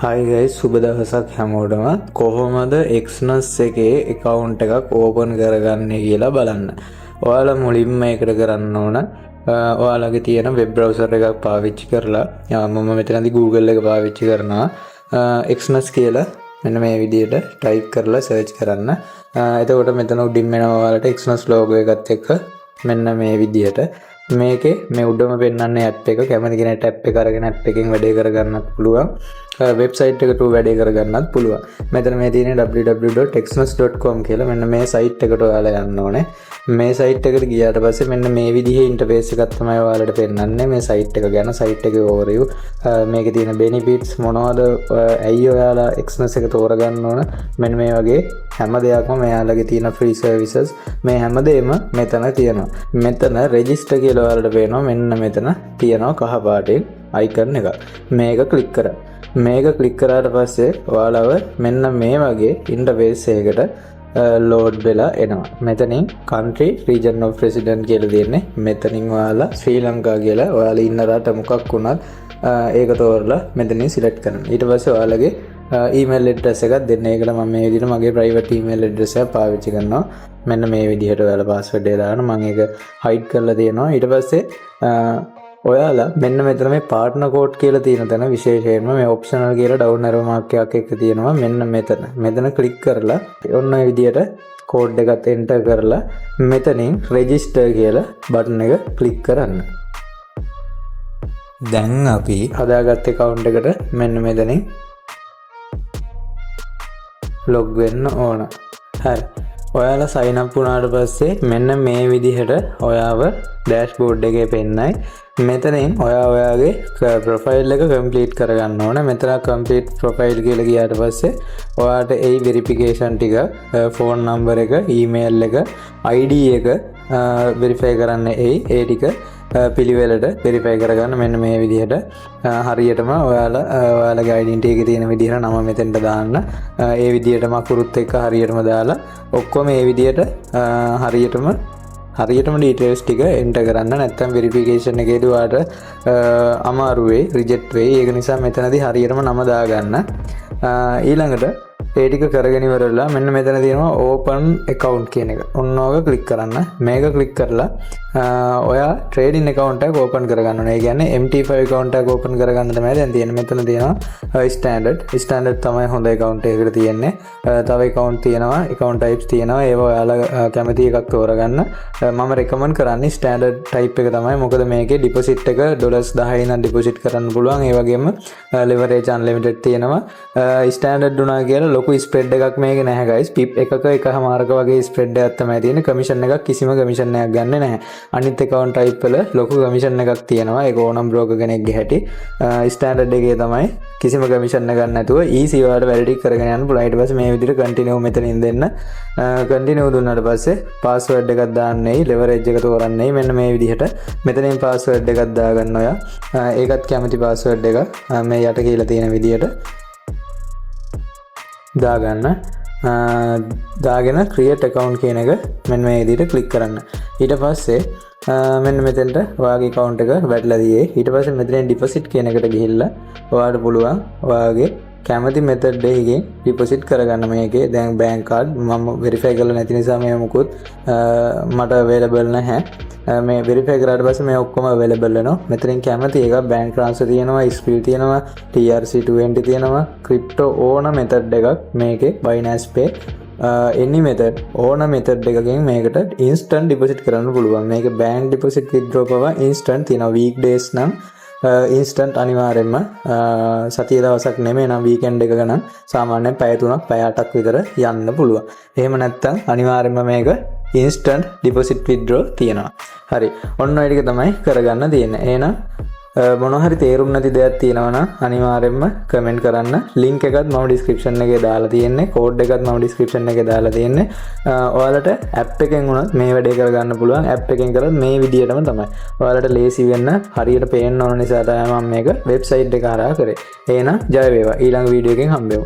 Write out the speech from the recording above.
හයි guys සුබ දවසක් හැමෝටම කොහොමද එක්ස්නස් එකේ account එකක් ඕපන් කරගන්නේ කියලා බලන්න. ඔයාලා මුලින්ම ඒකට කරන්න ඕන ඔයාලගේ තියෙන වෙබ් බ්‍රවුසර් එකක් පාවිච්චි කරලා මම මෙතනදී Google එක පාවිච්චි කරනවා එක්ස්නස් කියලා මෙන්න මේ විදිහට ටයිප් කරලා සර්ච් කරන්න. එතකොට මෙතන උඩින් එනවා ඔයාලට එක්ස්නස් logo එකත් එක්ක මෙන්න මේ විදිහට මේකේ මේ උඩම පෙන්නන්නේ ඇප් එක කැමති කෙනෙක් ඇප් එක අරගෙන ඇප් එකෙන් වැඩේ කරගන්නත් පුළුවන් වෙබ්සයිට් එකට වැඩේ කරගන්නත් පුළුවන් මෙතන මේ තියෙන www.exness.com කියලා මෙන්න මේ සයිට් එකට ඔයාලා යන්න ඕනේ මේ සයිට් එකට ගියාට පස්සේ මෙන්න මේ විදිහේ ඉන්ටර්ෆේස් එකක් තමයි ඔයාලට පෙන්නන්නේ මේ සයිට් එක ගැන සයිට් එකේ overview මේකේ තියෙන benefits මොනවද ඇයි ඔයාලා Exness එක තෝරගන්න ඕන මෙන්න මේ වගේ හැම දෙයක්ම මෙයාලගේ තියෙන free services මේ හැමදේම මෙතන තියෙනවා මෙතන register කියලා ඔයාලට පේනවා මෙන්න මෙතන තියෙනවා කහ පාටින් icon එක මේක click කරා මේක click කරාට පස්සේ ඔයාලව මෙන්න මේ වගේ interface එකකට load වෙලා එනවා මෙතනින් country region of resident කියලා දෙන්නේ මෙතනින් ඔයාලා ශ්‍රී ලංකා කියලා ඔයාලා ඉන්න රට මොකක් වුණත් ඒක තෝරලා මෙතනින් select කරනවා ඊට පස්සේ ඔයාලගේ email address එකක් දෙන්න. ඒකට මම මේ විදිහට මගේ private email address එක පාවිච්චි කරනවා. මෙන්න මේ විදිහට ඔයාලා password එක දාන්න මම ඒක hide කරලා තියෙනවා. ඊට පස්සේ ඔයාලා මෙන්න මෙතන මේ partner code කියලා තියෙන තැන විශේෂයෙන්ම මේ optional කියලා down arrow mark එකක් එක්ක තියෙනවා. මෙන්න මෙතන click කරලා ඔන්න ඔය විදිහට code එකත් enter කරලා මෙතනින් register කියලා button එක click කරන්න. දැන් අපි හදාගත්ත account එකට මෙන්න මෙතනින් log වෙන්න ඕන. හරි. ඔයාලා sign up වුණාට පස්සේ මෙන්න මේ විදිහට ඔයාව dashboard එකේ පෙන්නයි. මෙතනින් ඔයාගේ profile එක complete කරගන්න ඕන. මෙතන complete profile කියලා ගියාට පස්සේ ඔයාට ඒ verification ටික phone number එක, email එක, ID එක verify කරන්න ඒ ටික පිළිවෙලට වෙරිෆයි කරගන්න මෙන්න මේ විදිහට හරියටම ඔයාලගේ ඩෙන්ටිටි එකේ තියෙන විදිහට නම මෙතෙන්ට දාන්න ඒ විදිහටම අකුරුත් එක්ක හරියටම දාලා ඔක්කොම මේ විදිහට හරියටම ඩීටේල්ස් ටික එන්ටර් කරන්න නැත්නම් වෙරිෆිකේෂන් එකේදී ඔයාලට අමාරු වෙයි රිජෙක්ට් වෙයි ඒක නිසා මෙතනදී හරියටම නම දාගන්න ඊළඟට ඒ ටික කරගෙන ඉවරලා මෙන්න මෙතන තියෙනවා open account කියන එක. ඔන්න ඕක click කරන්න. මේක click කරලා ඔයා trading account එකක් open කරගන්න ඕනේ. ඒ කියන්නේ MT5 account එකක් open කරගන්න තමයි දැන් තියෙන්නේ. මෙතන තියෙනවා standard තමයි හොඳ account එකකට තියෙන්නේ. තව account තියෙනවා, account types තියෙනවා. ඒවා ඔයාලා කැමති එකක් තෝරගන්න. මම recommend කරන්නේ standard type එක තමයි. මොකද මේකේ deposit එක $10 ඉඳන් deposit කරන්න පුළුවන්. ඒ වගේම leverage unlimited තියෙනවා. standard උනා කියලා ලොකු ස්ප්‍රෙඩ් එකක් මේක නැහැ guys. pip එකක එකමාරක වගේ ස්ප්‍රෙඩ් එකක් තමයි තියෙන්නේ. කමිෂන් එකක් කිසිම කමිෂන් එකක් ගන්නෙ නැහැ. අනිත් account type වල ලොකු කමිෂන් එකක් තියෙනවා. ඒක ඕනම් broker කෙනෙක්ගේ හැටි. ස්ටෑන්ඩඩ් එකේ තමයි කිසිම කමිෂන් එකක් නැතුව easy වලට වැඩි කරගෙන යන්න පුළුවන්. ඊට පස්සේ මේ විදිහට continue මෙතනින් දෙන්න. continue දුන්නාට පස්සේ password එකක් දාන්නයි, leverage එක තෝරන්නයි. මෙන්න මේ විදිහට මෙතනින් password එකක් දාගන්න ඔයා. ඒකත් කැමති password එක මේ යට කියලා තියෙන විදිහට දාගන්න දාගෙන create account කියන එක මෙන්න මේ විදිහට click කරන්න. ඊට පස්සේ මෙන්න මෙතෙන්ට ඔයාගේ account එක වැටලා තියෙයි. ඊට පස්සේ මෙතනින් deposit කියන එකට ගිහිල්ලා ඔයාලට පුළුවන් ඔයාගේ කැමති method එකකින් deposit කරගන්න මේකේ. දැන් bank card මම verify කරලා නැති නිසා මේ මොකුත් මට available නැහැ. මේ verify කරාට පස්සේ මේ ඔක්කොම available වෙනවා. මෙතනින් කැමති එක bank transfer තියෙනවා, SQL තියෙනවා, TRC20 තියෙනවා, crypto ඕන method එකක් මේකේ Binance Pay any method ඕන method එකකින් මේකට instant deposit කරන්න පුළුවන්. මේක bank deposit withdraw පවා instant තියෙනවා. weekdays නම් instant අනිවාර්යෙන්ම සතිය දවසක් නෙමෙයි නම් weekend එකක නම් සාමාන්‍යයෙන් පැය 3ක් පැය 8ක් විතර යන්න පුළුවන්. එහෙම නැත්නම් අනිවාර්යෙන්ම මේක instant deposit withdraw තියෙනවා. හරි. ඔන්න ඔය ටික තමයි කරගන්න තියෙන්නේ. එහෙනම් මොනවා හරි තේරුම් නැති දෙයක් තියෙනවා නම් අනිවාර්යෙන්ම කමෙන්ට් කරන්න. link එකත් මම description එකේ දාලා තියෙන්නේ. code එකත් මම description එකේ දාලා තියෙන්නේ. ඔයාලට app එකෙන් උනත් මේ වැඩේ කරගන්න පුළුවන්. app එකෙන් කරත් මේ විදියටම තමයි. ඔයාලට ලේසි වෙන්න හරියට පේන්න ඕන නිසා තමයි මම මේක website එක හරහා කරේ. එහෙනම් ජය වේවා. ඊළඟ වීඩියෝ එකෙන් හම්බෙමු.